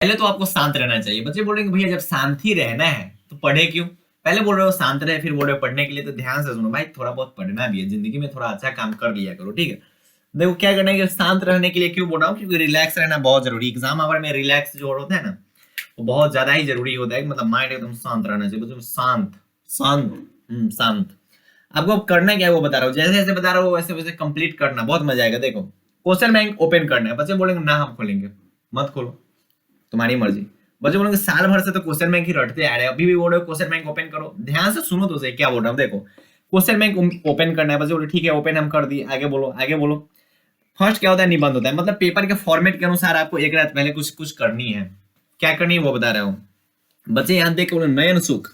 पहले तो आपको शांत रहना चाहिए। बच्चे बोल रहे हैं कि भैया जब शांति रहना है तो पढ़े क्यों? पहले बोल रहे हो शांत रहे, फिर बोल रहे हो पढ़ने के लिए, तो ध्यान से सुनो भाई, थोड़ा बहुत पढ़ना भी है जिंदगी में, थोड़ा अच्छा काम कर लिया करो, ठीक है। देखो क्या करना है कि शांत रहने के लिए क्यों बोल रहा हूँ, क्योंकि रिलैक्स रहना बहुत जरूरी। एग्जाम आवर में रिलैक्स जो होता है ना, वो बहुत ज्यादा ही जरूरी होता है। मतलब माइंड एकदम शांत रहना चाहिए, मतलब शांत शांत शांत। आपको अब करना क्या है वो बता रहा हूँ, जैसे जैसे बता रहा हूँ वैसे वैसे कंप्लीट करना, बहुत मजा आएगा। देखो क्वेश्चन बैंक ओपन करना है, बच्चे बोलेंगे ना हम खोलेंगे, मत खोलो, तुम्हारी मर्जी। बच्चे बोलेंगे साल भर से तो क्वेश्चन बैंक ही रटते आ रहे हैं, अभी भी बोल रहे हो क्वेश्चन बैंक ओपन करो। ध्यान से सुनो तो सही क्या बोल रहा हूँ। देखो क्वेश्चन बैंक ओपन करना है, बच्चे बोले ठीक है ओपन हम कर दिए, आगे बोलो आगे बोलो। फर्स्ट क्या होता है, निबंध होता है। मतलब पेपर के फॉर्मेट के अनुसार आपको एक रात पहले कुछ कुछ करनी है। क्या करनी है वो बता रहा हूँ। बच्चे यहाँ देख के बोले नयन सुख,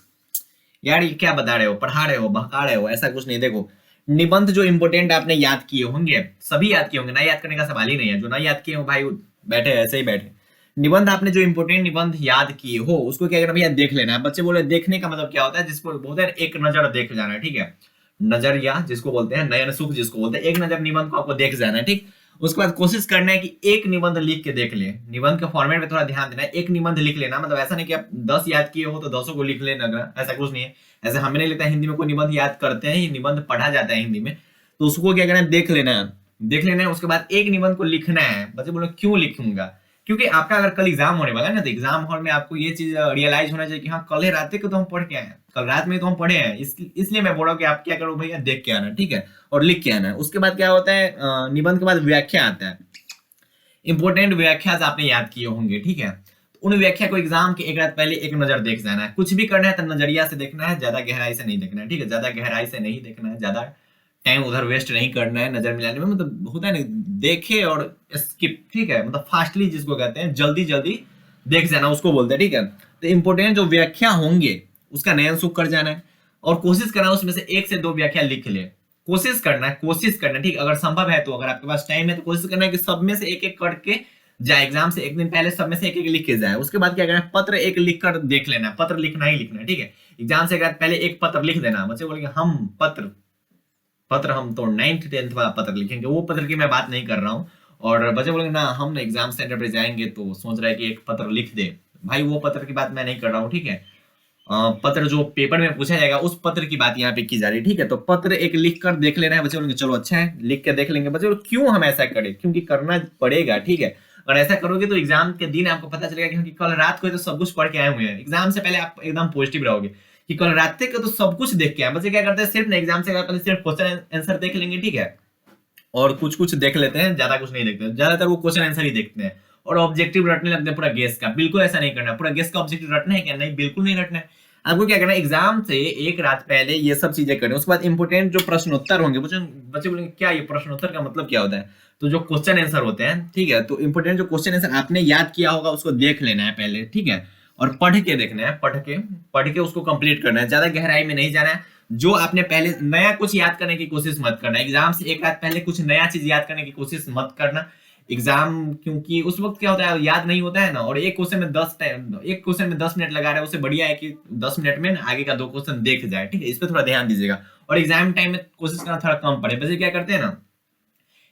यार ये क्या बता रहे हो, पढ़ा रहे हो, बहका रहे हो, ऐसा कुछ नहीं। देखो निबंध जो इंपोर्टेंट आपने याद किए होंगे, सभी याद किए होंगे, ना याद करने का सवाल ही नहीं है। जो ना याद किए हो भाई बैठे ऐसे ही बैठे। निबंध आपने जो इंपोर्टेंट निबंध याद किए हो उसको क्या करना भैया, देख लेना है। बच्चे बोले देखने का मतलब क्या होता है, जिसको बोलते हैं एक नजर देख जाना है, ठीक है। नजरिया जिसको बोलते हैं, नयन सुख जिसको बोलते हैं, एक नजर निबंध को आपको देख जाना है, ठीक। उसके बाद कोशिश करना है कि एक निबंध लिख के देख ले। निबंध के फॉर्मेट में थोड़ा ध्यान देना है, एक निबंध लिख लेना। मतलब ऐसा नहीं कि आप 10 याद किए हो तो 10 को लिख लेना, ऐसा कुछ नहीं है। ऐसे हमें नहीं लगता हिंदी में कोई निबंध याद करते हैं, निबंध पढ़ा जाता है हिंदी में, तो उसको क्या करना है, देख लेना है, देख लेना है। उसके बाद एक निबंध को लिखना है। बच्चे बोलो क्यों लिखूंगा, क्योंकि आपका अगर कल एग्जाम होने वाला है ना, तो एग्जाम हॉल में आपको ये चीज रियलाइज होना चाहिए कि हाँ कल रात को तो हम पढ़ के आए हैं, कल रात में तो हम पढ़े हैं। इसलिए मैं बोल रहा हूँ कि आप क्या करो भैया, देख के आना, ठीक है, और लिख के आना। उसके बाद क्या होता है, निबंध के बाद व्याख्या आता है। इंपोर्टेंट व्याख्या आपने याद किए होंगे, ठीक है। तो उन व्याख्या को एग्जाम के एक रात पहले एक नजर देख जाना है। कुछ भी करना है तो नजरिया से देखना है, ज्यादा गहराई से नहीं देखना है, ठीक है। ज्यादा गहराई से नहीं देखना है, ज्यादा टाइम उधर वेस्ट नहीं करना है नजर मिलाने में। मतलब होता है ना, देखे और स्किप, ठीक है, मतलब फास्टली जिसको कहते हैं, जल्दी जल्दी देख जाना उसको बोलते हैं, ठीक है। तो इंपोर्टेंट जो व्याख्या होंगे उसका नयन सुख कर जाना है, और कोशिश करना उसमें से एक से दो व्याख्या लिख ले। कोशिश करना है, कोशिश करना, ठीक, अगर संभव है तो, अगर आपके पास टाइम है तो कोशिश करना है कि सब में से एक एक करके जाए। एग्जाम से एक दिन पहले सब में से एक एक लिख के जाए। उसके बाद क्या करना है, पत्र एक लिख कर देख लेना है, पत्र लिखना ही लिखना है, ठीक है। एग्जाम से पहले एक पत्र लिख देना। बच्चे बोलेंगे हम पत्र, पत्र हम तो 9th 10th वाला पत्र लिखेंगे, वो पत्र की मैं बात नहीं कर रहा हूँ। और बच्चे बोलेंगे ना हम एग्जाम सेंटर पे जाएंगे तो सोच रहे हैं कि एक पत्र लिख दे, भाई वो पत्र की बात मैं नहीं कर रहा हूँ, ठीक है। पत्र जो पेपर में पूछा जाएगा उस पत्र की बात यहाँ पे की जा रही है, ठीक है। तो पत्र एक लिख कर देख लेना है। बच्चे बोलेंगे चलो अच्छा है, लिख के देख लेंगे। बच्चे क्यों हम ऐसा करें, क्योंकि करना पड़ेगा, ठीक है। और ऐसा करोगे तो एग्जाम के दिन आपको पता चलेगा, क्योंकि कल रात को तो सब कुछ पढ़ के आए हुए हैं। एग्जाम से पहले आप एकदम पॉजिटिव रहोगे कि कल रात को तो सब कुछ देख के आए। बच्चे क्या करते हैं, सिर्फ एग्जाम से पहले सिर्फ क्वेश्चन आंसर देख लेंगे, ठीक है, और कुछ कुछ देख लेते हैं, ज्यादा कुछ नहीं देखते, ज्यादातर वो क्वेश्चन आंसर ही देखते हैं और ऑब्जेक्टिव रटने लगते हैं पूरा गेस का। बिल्कुल ऐसा नहीं करना, पूरा गेस का ऑब्जेक्टिव रटना है क्या, नहीं, बिल्कुल नहीं रटना है। आपको क्या करना है, एग्जाम से एक रात पहले ये सब चीजें करनी। उसके बाद इंपोर्टेंट जो प्रश्नोत्तर होंगे, बच्चे बोलेंगे क्या ये प्रश्नोत्तर का मतलब क्या होता है, तो जो क्वेश्चन आंसर होते हैं, ठीक है, तो इंपोर्टेंट जो क्वेश्चन आंसर आपने याद किया होगा उसको देख लेना है पहले, ठीक है, और पढ़ के देखना है, पढ़ के उसको कंप्लीट करना है, ज्यादा गहराई में नहीं जाना है। जो आपने पहले नया कुछ याद करने की कोशिश मत करना, एग्जाम से एक रात पहले कुछ नया चीज याद करने की कोशिश मत करना। एग्जाम क्योंकि उस वक्त क्या होता है, याद नहीं होता है ना, और एक क्वेश्चन में 10 मिनट लगा रहे हैं, उससे बढ़िया है कि 10 मिनट में आगे का 2 क्वेश्चन देख जाए, ठीक है। इस पर थोड़ा ध्यान दीजिएगा। और एग्जाम टाइम में कोशिश करना थोड़ा कम पड़े। बच्चे क्या करते हैं ना,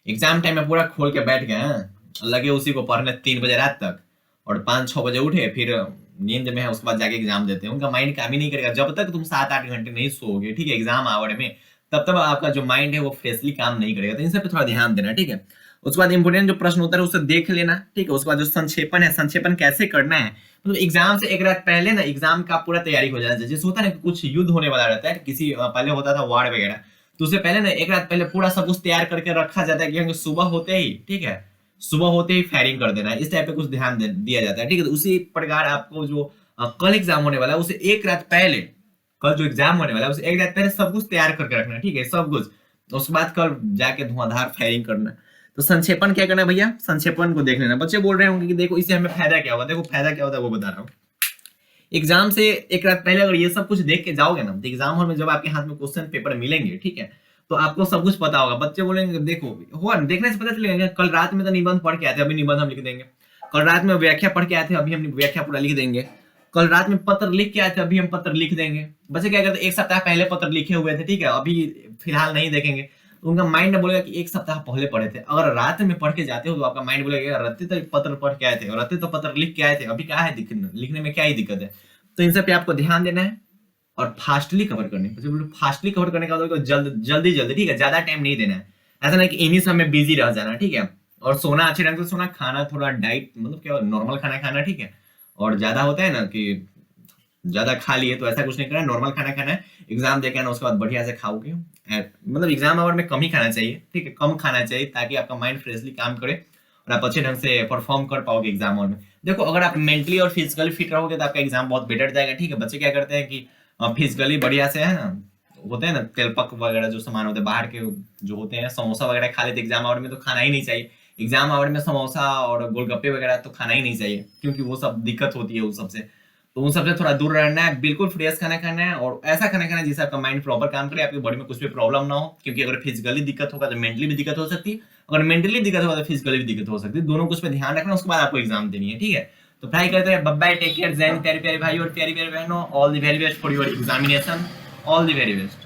एग्जाम टाइम में पूरा खोल के बैठ गए हैं, लगे उसी को पढ़ने 3 बजे रात तक, और 5-6 बजे उठे, फिर नींद में है, उसके बाद जाके एग्जाम देते हैं। उनका माइंड काम ही नहीं करेगा जब तक तुम 7-8 घंटे नहीं सोओगे, ठीक है, एग्जाम आवर में, तब तक आपका जो माइंड है वो फ्रेशली काम नहीं करेगा। तो इन सब पे थोड़ा ध्यान देना, ठीक है। उसके बाद इंपोर्टेंट जो प्रश्न उत्तर है उसे देख लेना, ठीक है। उसके बाद जो संक्षेपण है, संक्षेपण कैसे करना है, मतलब एग्जाम से एक रात पहले ना एग्जाम का पूरा तैयारी हो जाना चाहिए। जैसे होता है ना कुछ युद्ध होने वाला रहता है, किसी पहले होता था वार वगैरह, तो उससे पहले ना एक रात पहले पूरा सब कुछ तैयार करके रखा जाता है कि सुबह होते ही, ठीक है, सुबह होते ही फायरिंग कर देना है, इस टाइप पे कुछ ध्यान दिया जाता है, ठीक है। तो उसी प्रकार आपको जो कल एग्जाम होने वाला है उसे एक रात पहले, कल जो एग्जाम होने वाला है उसे एक रात पहले सब कुछ तैयार करके रखना है, ठीक है, सब कुछ। उसके बाद कल जाके धुआंधार फायरिंग करना है। तो संक्षेपण क्या करना है भैया, संक्षेपण को देख लेना। बच्चे बोल रहे होंगे कि देखो इससे हमें फायदा क्या होगा, देखो फायदा क्या होता है वो बता रहा हूँ। एग्जाम से एक रात पहले अगर ये सब कुछ देख के जाओगे ना, तो एग्जाम हॉल में जब आपके हाथ में क्वेश्चन पेपर मिलेंगे, ठीक है, तो आपको सब कुछ पता होगा। बच्चे बोलेंगे देखो हुआ, देखने से पता चलेगा कल रात में तो निबंध पढ़ के आए थे, अभी निबंध हम लिख देंगे। कल रात में व्याख्या पढ़ के आए थे, अभी हम व्याख्या पूरा लिख देंगे। कल रात में पत्र लिख के आए थे, अभी हम पत्र लिख देंगे। बच्चे क्या करते, एक सप्ताह पहले पत्र लिखे हुए थे, ठीक है, अभी फिलहाल नहीं देखेंगे। तो उनका माइंड बोलेगा कि एक सप्ताह पहले पढ़े थे। अगर रात में पढ़ के जाते हो तो आपका माइंड बोलेगा रत्ते तो पत्र पढ़ के आए थे, और रत्ते तो पत्र लिख के आए थे, अभी क्या है लिखने में क्या ही दिक्कत है। तो इन सब पे आपको ध्यान देना है और फास्टली कवर करने, फास्टली कवर करने का मतलब जल्दी जल्दी, ठीक है, ज्यादा टाइम नहीं देना है। ऐसा नहीं कि इन्हीं सब में बिजी रह जाना, ठीक है। और सोना अच्छे ढंग से सोना, खाना थोड़ा डाइट मतलब क्या नॉर्मल खाना खाना, ठीक है। और ज्यादा होता है ना कि ज्यादा खा लिए, तो ऐसा कुछ नहीं करना है, नॉर्मल खाना खाना है। एग्जाम देके आना, उसके बाद बढ़िया से खाओगे, मतलब एग्जाम आवर में कम ही खाना चाहिए, ठीक है, कम खाना चाहिए ताकि आपका माइंड फ्रेशली काम करे और आप अच्छे ढंग से परफॉर्म कर पाओगे एग्जाम हॉल में। देखो अगर आप मेंटली और फिजिकली फिट रहोगे तो आपका एग्जाम बहुत बेटर जाएगा, ठीक है। बच्चे क्या करते हैं कि फिजिकली बढ़िया से है ना, होते हैं ना तेलपक वगैरह जो सामान होते हैं बाहर के जो होते हैं, समोसा वगैरह खा लेते एग्जाम आवर में, तो खाना ही नहीं चाहिए। एग्जाम आवर में समोसा और गोलगप्पे वगैरह तो खाना ही नहीं चाहिए, क्योंकि वो सब दिक्कत होती है उन सबसे। तो उन सबसे थोड़ा दूर रहना है, बिल्कुल फ्रेश खाना खाना है और ऐसा खाना खाना है जिससे आपका माइंड प्रॉपर काम करे, आपकी बॉडी में कुछ भी प्रॉब्लम ना हो। क्योंकि अगर फिजिकली दिक्कत होगा तो मेंटली भी दिक्कत हो सकती है, अगर मेंटली दिक्कत होगा तो फिजिकली भी दिक्कत हो सकती है। दोनों कुछ पे ध्यान रखना, उसके बाद आपको एग्जाम देनी है, ठीक है। तो ट्राई करते हैं। बाय बाय, टेक केयर, जैन, प्यारे प्यारे भाई और प्यारी प्यारे बहनों, all the very best for your examination, all the very best.